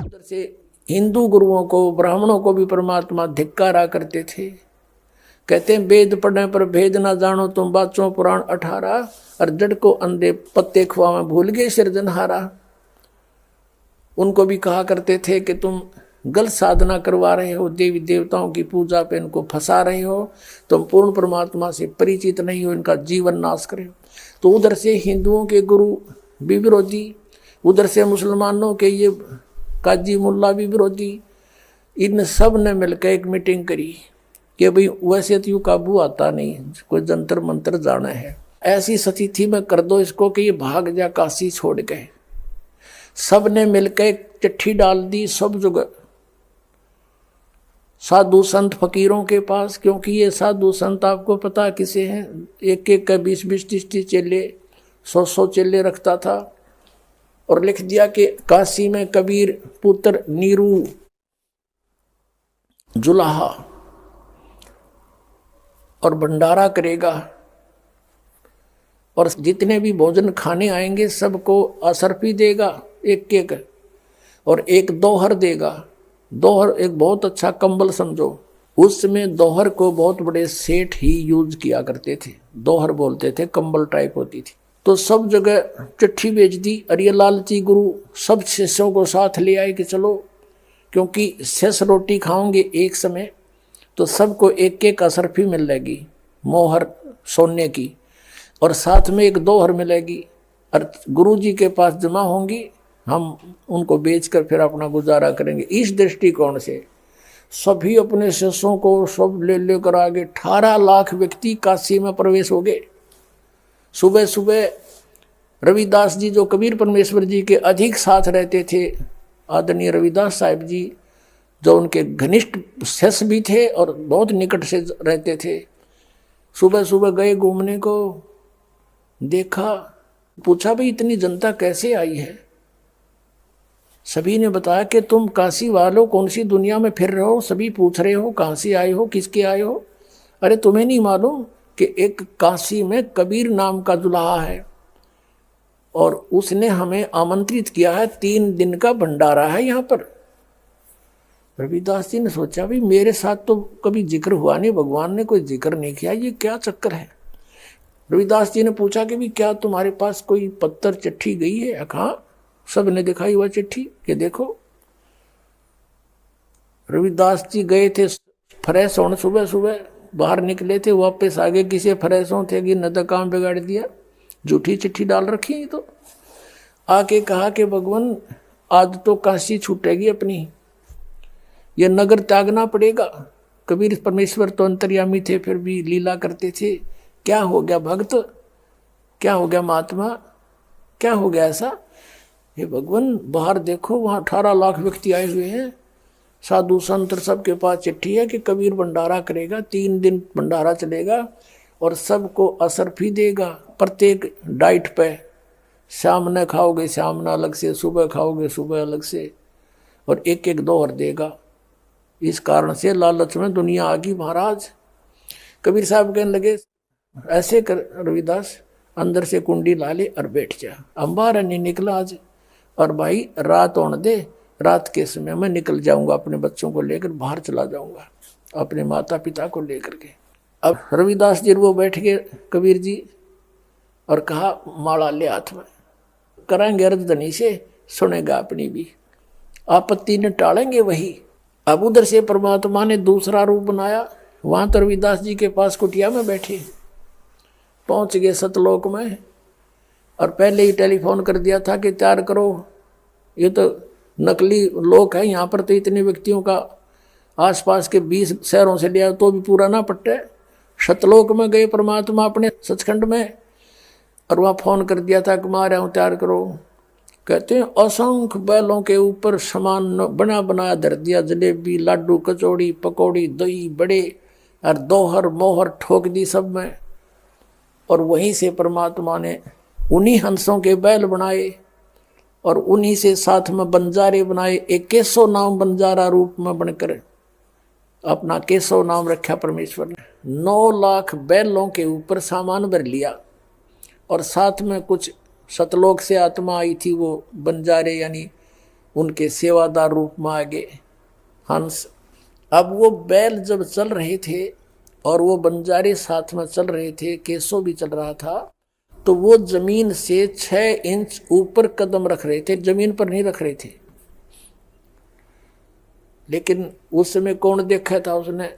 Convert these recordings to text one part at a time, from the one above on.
उधर से हिंदू गुरुओं को, ब्राह्मणों को भी परमात्मा धिक्कारा करते थे। कहते हैं वेद पढ़ने पर भेद ना जानो तुम, बाचो पुराण 18, और जड़ को अंधे पत्ते खुआ में भूल गए सृजनहारा। उनको भी कहा करते थे कि तुम गलत साधना करवा रहे हो, देवी देवताओं की पूजा पे इनको फंसा रहे हो, तुम पूर्ण परमात्मा से परिचित नहीं हो, इनका जीवन नाश करे। तो उधर से हिंदुओं के गुरु भी विरोधी, उधर से मुसलमानों के ये काजी मुल्ला भी विरोधी। इन सब ने मिलकर एक मीटिंग करी कि भाई वैसे तो यूँ काबू आता नहीं, कोई जंतर मंत्र जाना है, ऐसी स्थिति में कर दो इसको कि ये भाग जा काशी छोड़ गए। सब ने मिलकर एक चिट्ठी डाल दी सब जगह, साधु संत फकीरों के पास, क्योंकि ये साधु संत आपको पता किसे हैं, एक एक का 20-20, 30-30 चेले, 100-100 चेले रखता था। और लिख दिया कि काशी में कबीर पुत्र नीरू जुलाहा और भंडारा करेगा, और जितने भी भोजन खाने आएंगे सबको असरफी देगा एक एक, और एक दोहर देगा। दोहर एक बहुत अच्छा कंबल समझो, उस समय दोहर को बहुत बड़े सेठ ही यूज किया करते थे, दोहर बोलते थे, कंबल टाइप होती थी। तो सब जगह चिट्ठी भेज दी, और ये लालची गुरु सब शिष्यों को साथ ले आए कि चलो, क्योंकि शेष रोटी खाओगे एक समय तो सबको एक एक असरफी मिलेगी मोहर सोने की, और साथ में एक दोहर मिलेगी, और गुरु जी के पास जमा होंगी, हम उनको बेचकर फिर अपना गुजारा करेंगे। इस दृष्टिकोण से सभी अपने शिष्यों को सब ले लेकर आगे 18 लाख व्यक्ति काशी में प्रवेश हो गए। सुबह सुबह रविदास जी जो कबीर परमेश्वर जी के अधिक साथ रहते थे, आदरणीय रविदास साहिब जी जो उनके घनिष्ठ शिष्य भी थे और बहुत निकट से रहते थे, सुबह सुबह गए घूमने को, देखा, पूछा भाई इतनी जनता कैसे आई है। सभी ने बताया कि तुम काशी वालों कौन सी दुनिया में फिर रहे हो, सभी पूछ रहे हो कहाँ से आए हो, किसके आए हो। अरे तुम्हें नहीं मालूम कि एक काशी में कबीर नाम का दुल्हा है और उसने हमें आमंत्रित किया है, 3 दिन का भंडारा है यहाँ पर। रविदास जी ने सोचा भी मेरे साथ तो कभी जिक्र हुआ नहीं, भगवान ने कोई जिक्र नहीं किया, ये क्या चक्कर है। रविदास जी ने पूछा कि भी क्या तुम्हारे पास कोई पत्थर चिट्ठी गई है। हाँ, सब ने दिखाई हुआ चिट्ठी कि देखो। रविदास जी गए थे फ्रेश होने, सुबह सुबह बाहर निकले थे, वापस आगे किसी फ्रेश हो थे कि न तो काम बिगाड़ दिया, झूठी चिट्ठी डाल रखी। तो आके कहा कि भगवान आज तो काशी छूटेगी अपनी, ये नगर त्यागना पड़ेगा। कबीर परमेश्वर तो अंतर्यामी थे, फिर भी लीला करते थे। क्या हो गया भक्त, क्या हो गया महात्मा, क्या हो गया ऐसा। हे भगवान बाहर देखो, वहाँ 18 लाख व्यक्ति आए हुए हैं, साधु संत सबके पास चिट्ठी है कि कबीर भंडारा करेगा, 3 दिन भंडारा चलेगा और सबको असरफी देगा प्रत्येक डाइट पे। शाम ने खाओगे शाम ने अलग से, सुबह खाओगे सुबह अलग से, और एक एक दोहर देगा। इस कारण से लालच में दुनिया आ गई महाराज। कबीर साहब कहने लगे ऐसे कर रविदास, अंदर से कुंडी ला ले और बैठ जा, अंबार नहीं निकला आज, और भाई रात होने दे, रात के समय मैं निकल जाऊंगा, अपने बच्चों को लेकर बाहर चला जाऊंगा, अपने माता पिता को लेकर के। अब रविदास जी वो बैठ गए कबीर जी, और कहा माला ले हाथ में, कराएंगे अर्धधनी से, सुनेगा अपनी भी, आपत्ति ने टालेंगे वही। अब उधर से परमात्मा ने दूसरा रूप बनाया, वहां तो रविदास जी के पास कुटिया में बैठे, पहुंच गए सतलोक में, और पहले ही टेलीफोन कर दिया था कि तैयार करो, ये तो नकली लोक है, यहाँ पर तो इतने व्यक्तियों का आसपास के 20 शहरों से लिया तो भी पूरा ना पट्टे। सतलोक में गए परमात्मा अपने सचखंड में, और वहाँ फोन कर दिया था कि मैं आ रहा हूँ तैयार करो। कहते हैं असंख्य बैलों के ऊपर सामान बना बनाया धर दिया, जलेबी लाडू कचौड़ी पकौड़ी दही बड़े, और दोहर मोहर ठोक दी सब में। और वहीं से परमात्मा ने उन्हीं हंसों के बैल बनाए, और उन्हीं से साथ में बंजारे बनाए। एक केशव नाम बंजारा रूप में बनकर अपना केशव नाम रखा परमेश्वर ने। 9 लाख बैलों के ऊपर सामान भर लिया, और साथ में कुछ सतलोक से आत्मा आई थी, वो बंजारे यानी उनके सेवादार रूप में आ गए हंस। अब वो बैल जब चल रहे थे और वो बंजारे साथ में चल रहे थे, केसो भी चल रहा था, तो वो जमीन से 6 इंच ऊपर कदम रख रहे थे, जमीन पर नहीं रख रहे थे। लेकिन उस समय कौन देखा था उसने,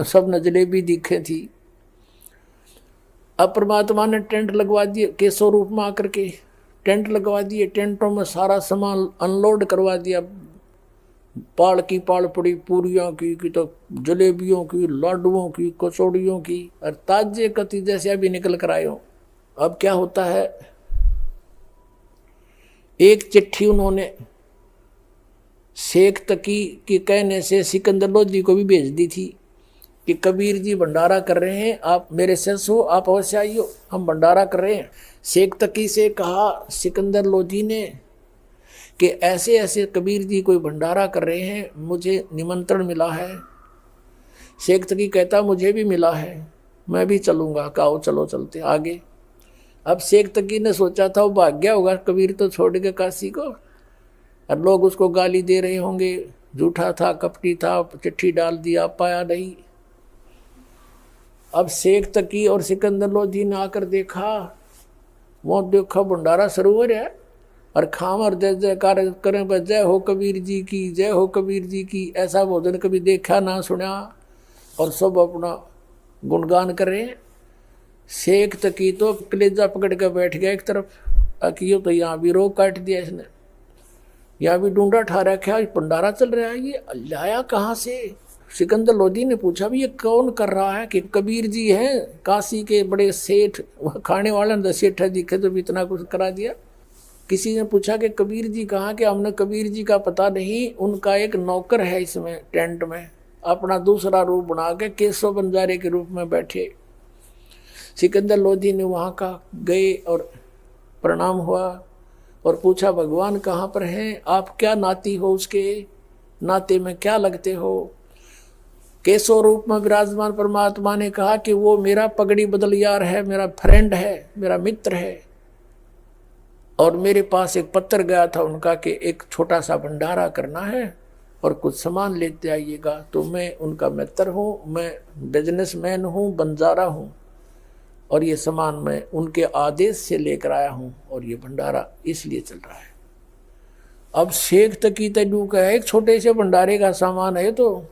सब नजरें भी दिखे थी। अब परमात्मा ने टेंट लगवा दिए, केसो रूप में आकर के टेंट लगवा दिए, टेंटों में सारा सामान अनलोड करवा दिया। पाल की पाल पड़ी, पूरियों की तो जलेबियों की, लाडुओं की, कचौड़ियों की, और ताजे कति जैसे अभी निकल कर आए हो। अब क्या होता है, एक चिट्ठी उन्होंने शेख तकी के कहने से सिकंदर लोधी को भी भेज दी थी कि कबीर जी भंडारा कर रहे हैं, आप मेरे सेंस हो, आप अवश्य आइयो, हम भंडारा कर रहे हैं। शेख तकी से कहा सिकंदर लोधी ने कि ऐसे ऐसे कबीर जी कोई भंडारा कर रहे हैं, मुझे निमंत्रण मिला है। शेख तकी कहता मुझे भी मिला है, मैं भी चलूँगा। कहो चलो चलते आगे। अब शेख तकी ने सोचा था वो भाग गया होगा, कबीर तो छोड़ के काशी को, और लोग उसको गाली दे रहे होंगे, झूठा था, कपटी था, चिट्ठी डाल दिया, पाया नहीं। अब शेख तकी और सिकंदर लोधी ने आकर देखा, वो देखा भंडारा सरोवर है, और खामर जय जयकार करें, जय हो कबीर जी की, जय हो कबीर जी की। ऐसा भोजन कभी देखा ना सुना, और सब अपना गुणगान कर रहे हैं। शेख तकी तो कलेजा पकड़ कर बैठ गया एक तरफ, अकियो तो यहाँ भी रोक काट दिया इसने, यहाँ भी डूंडा ठा रखा, भंडारा चल रहा है, ये लाया कहाँ से। सिकंदर लोधी ने पूछा भी ये कौन कर रहा है, कि कबीर जी हैं काशी के बड़े सेठ, खाने वाले ने सेठ है दिखे तो भी इतना कुछ करा दिया। किसी ने पूछा कि कबीर जी कहाँ के, हमने कबीर जी का पता नहीं, उनका एक नौकर है इसमें टेंट में, अपना दूसरा रूप बना के केसो बंजारे के रूप में बैठे। सिकंदर लोधी ने वहाँ का गए और प्रणाम हुआ और पूछा भगवान कहाँ पर हैं, आप क्या नाती हो, उसके नाते में क्या लगते हो। केसो रूप में विराजमान परमात्मा ने कहा कि वो मेरा पगड़ी बदल यार है, मेरा फ्रेंड है, मेरा मित्र है, और मेरे पास एक पत्र गया था उनका कि एक छोटा सा भंडारा करना है और कुछ सामान लेते आइएगा। तो मैं उनका मित्र हूँ, मैं बिजनेसमैन हूँ, बंजारा हूँ, और ये सामान मैं उनके आदेश से लेकर आया हूँ, और ये भंडारा इसलिए चल रहा है। अब शेख तकी तजू का है, एक छोटे से भंडारे का सामान है, तो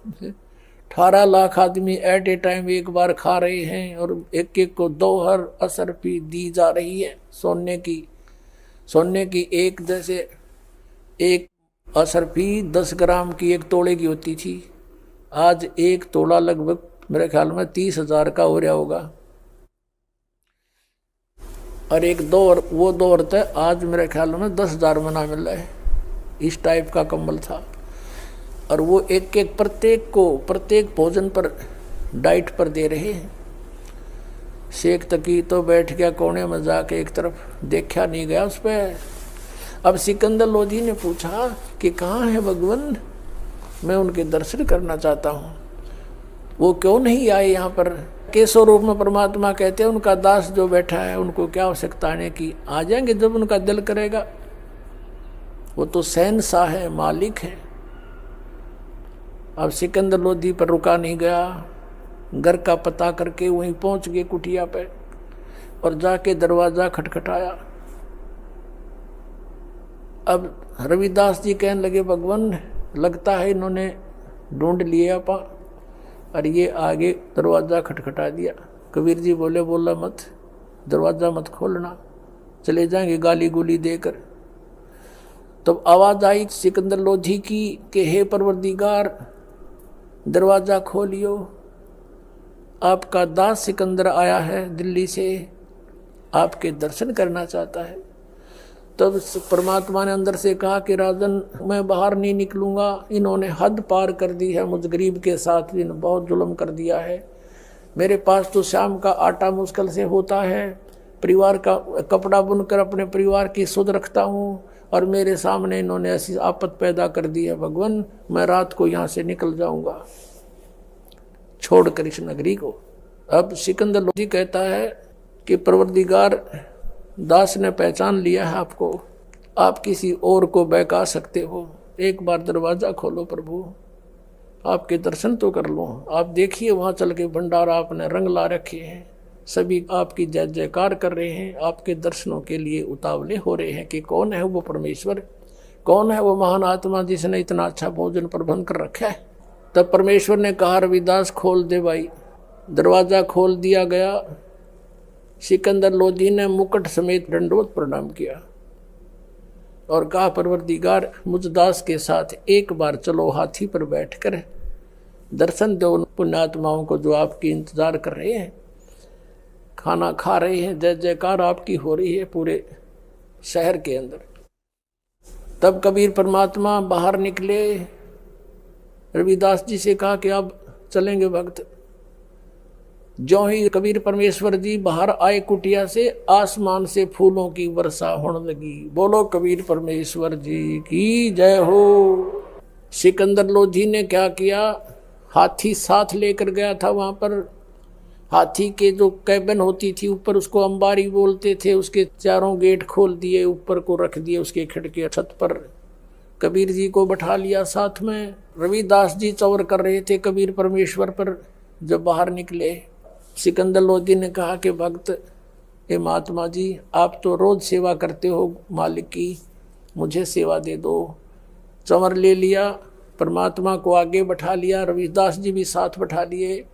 18 लाख आदमी एट ए टाइम एक बार खा रहे हैं, और एक एक को 2 हर असरफी दी जा रही है सोने की एक, जैसे एक असरफी 10 ग्राम की 1 तोले की होती थी, आज 1 तोला लगभग मेरे ख्याल में 30,000 का हो रहा होगा। और एक दौर, वो दौर था, आज मेरे ख्याल में 10,000 में ना मिल रहा है, इस टाइप का कंबल था। और वो एक एक प्रत्येक भोजन पर डाइट पर दे रहे हैं। शेख तकी तो बैठ गया कोने में जाके एक तरफ, देखा नहीं गया उस पर। अब सिकंदर लोधी ने पूछा कि कहाँ है भगवान, मैं उनके दर्शन करना चाहता हूँ, वो क्यों नहीं आए यहाँ पर। केसो रूप में परमात्मा कहते हैं उनका दास जो बैठा है, उनको क्या आवश्यकता आने की, आ जाएंगे जब उनका दिल करेगा, वो तो शहंशाह है, मालिक है। अब सिकंदर लोधी पर रुका नहीं गया, घर का पता करके वहीं पहुंच गए कुटिया पे, और जाके दरवाजा खटखटाया। अब रविदास जी कहने लगे भगवान लगता है इन्होंने ढूंढ लिए आपा, और ये आगे दरवाजा खटखटा दिया। कबीर जी बोले बोला मत, दरवाजा मत खोलना, चले जाएंगे गाली गुली देकर। तब आवाज आई सिकंदर लोधी की कि हे परवरदिगार दरवाजा खोलियो, आपका दास सिकंदर आया है दिल्ली से, आपके दर्शन करना चाहता है। तब परमात्मा ने अंदर से कहा कि राजन मैं बाहर नहीं निकलूंगा, इन्होंने हद पार कर दी है, मुझ गरीब के साथ इन्होंने बहुत जुल्म कर दिया है। मेरे पास तो शाम का आटा मुश्किल से होता है, परिवार का कपड़ा बुनकर अपने परिवार की सुध रखता हूँ, और मेरे सामने इन्होंने ऐसी आफत पैदा कर दी है। भगवान मैं रात को यहाँ से निकल जाऊँगा छोड़कर इस नगरी को। अब सिकंदर लोधी कहता है कि परवरदिगार दास ने पहचान लिया है आपको, आप किसी और को बहका सकते हो, एक बार दरवाजा खोलो प्रभु, आपके दर्शन तो कर लो। आप देखिए वहाँ चल के भंडारा आपने रंग ला रखे हैं, सभी आपकी जय जयकार कर रहे हैं, आपके दर्शनों के लिए उतावले हो रहे हैं कि कौन है वो परमेश्वर, कौन है वो महान आत्मा जिसने इतना अच्छा भोजन प्रबंध कर रखा है। तब परमेश्वर ने कहा रविदास खोल दे भाई। दरवाजा खोल दिया गया। सिकंदर लोधी ने मुकुट समेत दंडवत प्रणाम किया और कहा परवरदिगार मुझ दास के साथ एक बार चलो हाथी पर बैठकर दर्शन दो उन पुण्यात्माओं को जो आपकी इंतजार कर रहे हैं, खाना खा रहे हैं, जय जयकार आपकी हो रही है पूरे शहर के अंदर। तब कबीर परमात्मा बाहर निकले, रविदास जी से कहा कि अब चलेंगे भक्त। जो ही कबीर परमेश्वर जी बाहर आए कुटिया से, आसमान से फूलों की वर्षा होने लगी। बोलो कबीर परमेश्वर जी की जय हो। सिकंदर लोधी ने क्या किया, हाथी साथ लेकर गया था। वहां पर हाथी के जो कैबिन होती थी ऊपर, उसको अंबारी बोलते थे, उसके चारों गेट खोल दिए, ऊपर को रख दिए उसके खिड़की छत पर। कबीर जी को बैठा लिया साथ में। रविदास जी चौर कर रहे थे कबीर परमेश्वर पर। जब बाहर निकले, सिकंदर लोधी ने कहा कि भक्त हे महात्मा जी, आप तो रोज सेवा करते हो मालिक की, मुझे सेवा दे दो। चंवर ले लिया, परमात्मा को आगे बैठा लिया, रविदास जी भी साथ बैठा लिए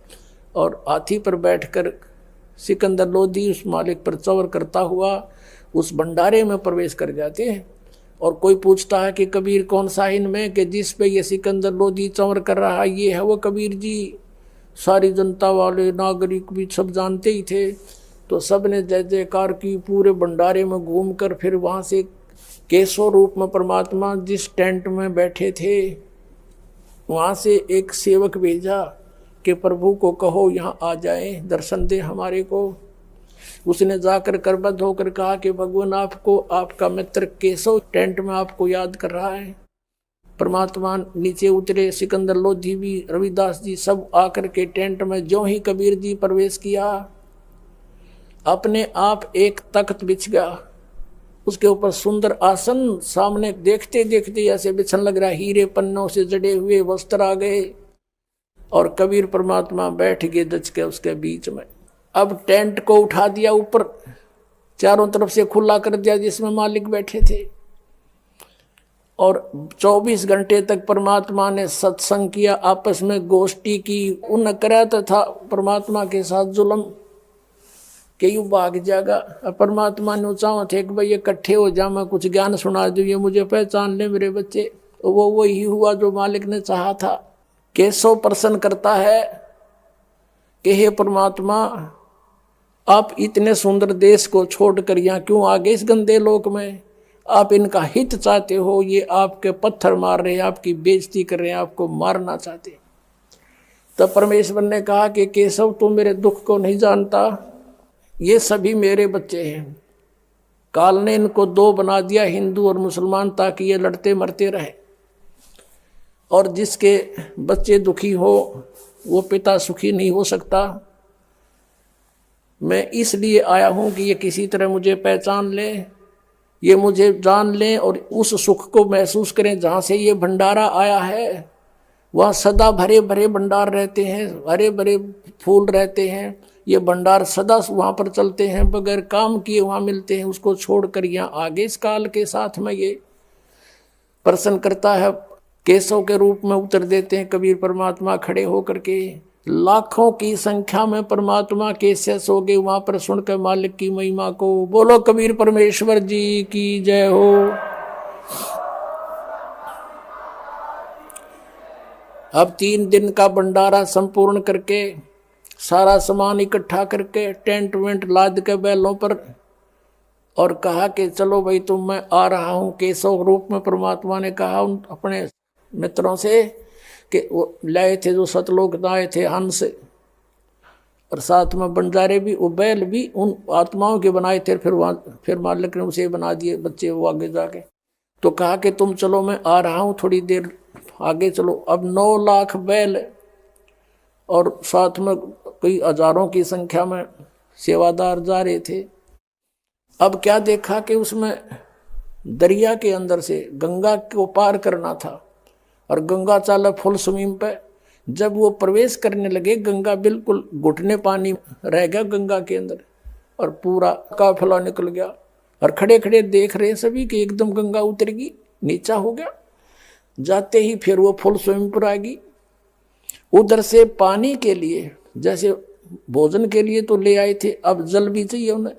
और हाथी पर बैठकर सिकंदर लोधी उस मालिक पर चंवर करता हुआ उस भंडारे में प्रवेश कर जाते हैं। और कोई पूछता है कि कबीर कौन सा इनमें, कि जिस पे ये सिकंदर लोधी चंवर कर रहा है ये है वो कबीर जी। सारी जनता वाले नागरिक भी सब जानते ही थे। तो सब ने जय जयकार की, पूरे भंडारे में घूमकर फिर वहाँ से केशव रूप में परमात्मा जिस टेंट में बैठे थे वहाँ से एक सेवक भेजा कि प्रभु को कहो यहाँ आ जाए, दर्शन दे हमारे को। उसने जाकर करबद्ध होकर कहा कि भगवान आपको, आपका मित्र केशव टेंट में आपको याद कर रहा है। परमात्मा नीचे उतरे, सिकंदर लोधी भी, रविदास जी सब आकर के टेंट में। ज्यों ही कबीर जी प्रवेश किया, अपने आप एक तख्त बिछ गया, उसके ऊपर सुंदर आसन, सामने देखते देखते ऐसे बिछन लग रहा, हीरे पन्नों से जड़े हुए वस्त्र आ गए और कबीर परमात्मा बैठ गए दच के उसके बीच में। अब टेंट को उठा दिया ऊपर, चारों तरफ से खुला कर दिया जिसमें मालिक बैठे थे। और 24 घंटे तक परमात्मा ने सत्संग किया, आपस में गोष्ठी की। उन कराता था परमात्मा के साथ जुल्म के यू भाग जाएगा। परमात्मा ने चाहो थे कि भाई इकट्ठे हो जा, मैं कुछ ज्ञान सुना दूं, ये मुझे पहचान ले मेरे बच्चे। वो वही हुआ जो मालिक ने चाहा था। केशव प्रसन्न करता है कि हे परमात्मा, आप इतने सुंदर देश को छोड़कर यहाँ क्यों आ गए इस गंदे लोक में? आप इनका हित चाहते हो, ये आपके पत्थर मार रहे हैं, आपकी बेइज्जती कर रहे हैं, आपको मारना चाहते हैं। तब परमेश्वर ने कहा कि केशव तुम मेरे दुख को नहीं जानता, ये सभी मेरे बच्चे हैं। काल ने इनको दो बना दिया, हिंदू और मुसलमान, ताकि ये लड़ते मरते रहे। और जिसके बच्चे दुखी हो वो पिता सुखी नहीं हो सकता। मैं इसलिए आया हूं कि ये किसी तरह मुझे पहचान ले, ये मुझे जान लें और उस सुख को महसूस करें। जहाँ से ये भंडारा आया है वहाँ सदा भरे भरे भंडार रहते हैं, हरे भरे फूल रहते हैं। ये भंडार सदा वहाँ पर चलते हैं, बगैर काम किए वहाँ मिलते हैं। उसको छोड़कर यहाँ आगे इस काल के साथ में ये प्रसन्न करता है। केशव के रूप में उतर देते हैं कबीर परमात्मा खड़े होकर के। लाखों की संख्या में परमात्मा कैसे सो गए वहां पर सुनकर मालिक की महिमा को। बोलो कबीर परमेश्वर जी की जय हो। अब 3 दिन का भंडारा संपूर्ण करके, सारा सामान इकट्ठा करके, टेंट वेंट लाद के बैलों पर, और कहा कि चलो भाई तुम, मैं आ रहा हूं। केशव रूप में परमात्मा ने कहा उन अपने मित्रों से कि वो लाए थे जो सतलोक आए थे हंस, और साथ में बंजारे भी, वो बैल भी उन आत्माओं के बनाए थे। फिर मालिक ने उसे बना दिए बच्चे वो आगे जाके। तो कहा कि तुम चलो, मैं आ रहा हूँ, थोड़ी देर आगे चलो। अब 9 लाख बैल और साथ में कई हजारों की संख्या में सेवादार जा रहे थे। अब क्या देखा कि उसमें दरिया के अंदर से गंगा को पार करना था और गंगा चाला फुल स्विमिंग पे। जब वो प्रवेश करने लगे, गंगा बिल्कुल घुटने पानी रह गया गंगा के अंदर और पूरा काफिला निकल गया। और खड़े खड़े देख रहे सभी कि एकदम गंगा उतरेगी, नीचा हो गया। जाते ही फिर वो फुल स्विमिंग पर आ गई। उधर से पानी के लिए, जैसे भोजन के लिए तो ले आए थे, अब जल भी चाहिए उन्हें।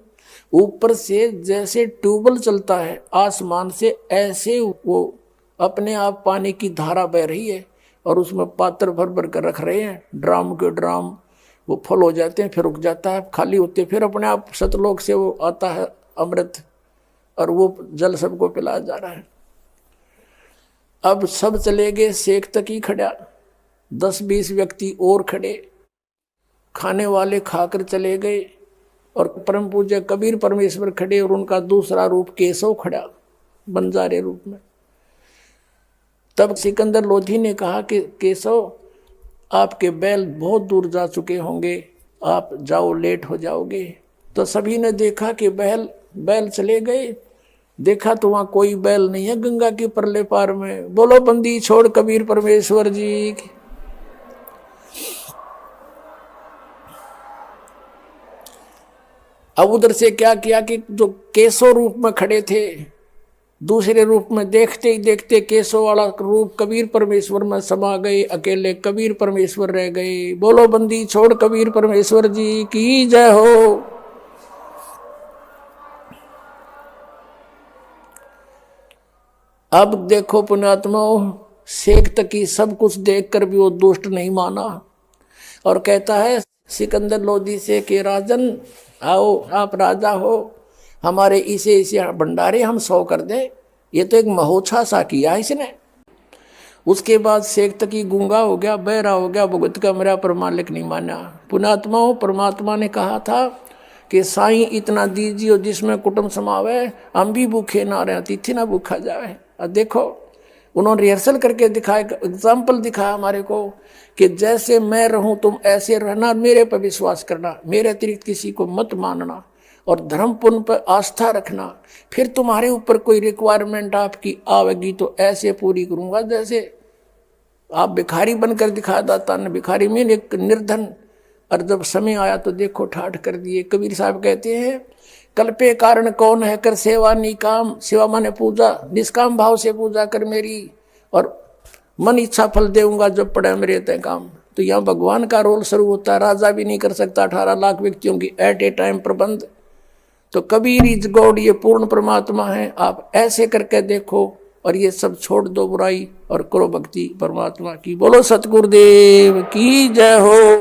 ऊपर से जैसे ट्यूबवेल चलता है आसमान से, ऐसे वो अपने आप पानी की धारा बह रही है और उसमें पात्र भर भर कर रख रहे हैं, ड्राम के ड्राम। वो फुल हो जाते हैं, फिर रुक जाता है, खाली होते, फिर अपने आप सतलोक से वो आता है अमृत और वो जल सबको पिलाया जा रहा है। अब सब चले गए, शेख तक ही खड़ा, 10-20 व्यक्ति और खड़े, खाने वाले खाकर चले गए और परम पूज्य कबीर परमेश्वर खड़े और उनका दूसरा रूप केशव खड़ा बंजारे रूप में। तब सिकंदर लोधी ने कहा कि केशव, आपके बैल बहुत दूर जा चुके होंगे, आप जाओ, लेट हो जाओगे। तो सभी ने देखा कि बैल चले गए। देखा तो वहां कोई बैल नहीं है गंगा के परले पार में। बोलो बंदी छोड़ कबीर परमेश्वर जी की। अब उधर से क्या किया कि जो केशव रूप में खड़े थे, दूसरे रूप में देखते ही देखते केशव वाला रूप कबीर परमेश्वर में समा गए, अकेले कबीर परमेश्वर रह गए। बोलो बंदी छोड़ कबीर परमेश्वर जी की जय हो। अब देखो पुण्यात्माओं, शेख तकी सब कुछ देखकर भी वो दुष्ट नहीं माना और कहता है सिकंदर लोधी से कि राजन आओ, आप राजा हो, हमारे इसे भंडारे हम 100 कर दें। ये तो एक महोत्सव सा किया इसने। उसके बाद शेख तकी गूंगा हो गया, बहरा हो गया, भुगत का मेरा पर मालिक नहीं माना। पुण्यात्माओं, परमात्मा ने कहा था कि साईं इतना दीजिए जिसमें कुटुंब समावे, हम भी भूखे ना रहे, तिथि ना भूखा जाए। अब देखो उन्होंने रिहर्सल करके दिखाया, एग्जाम्पल दिखाया हमारे को कि जैसे मैं रहूं तुम ऐसे रहना, मेरे पर विश्वास करना, मेरे अतिरिक्त किसी को मत मानना और धर्म पुण्य पर आस्था रखना। फिर तुम्हारे ऊपर कोई रिक्वायरमेंट आपकी आवेगी तो ऐसे पूरी करूंगा जैसे आप भिखारी बनकर दिखा दाता ने, भिखारी में एक निर्धन। और जब समय आया तो देखो ठाठ कर दिए। कबीर साहब कहते हैं कल्पे कारण कौन है कर सेवा निकाम, सेवा माने पूजा, निष्काम भाव से पूजा कर मेरी और मन इच्छा फल देऊंगा जब पड़े मेरे तय काम। तो यहाँ भगवान का रोल शुरू होता है। राजा भी नहीं कर सकता 18 लाख व्यक्तियों की एट ए टाइम प्रबंध। तो कबीर इज गॉड, ये पूर्ण परमात्मा है। आप ऐसे करके देखो और ये सब छोड़ दो बुराई और करो भक्ति परमात्मा की। बोलो सतगुरुदेव की जय हो।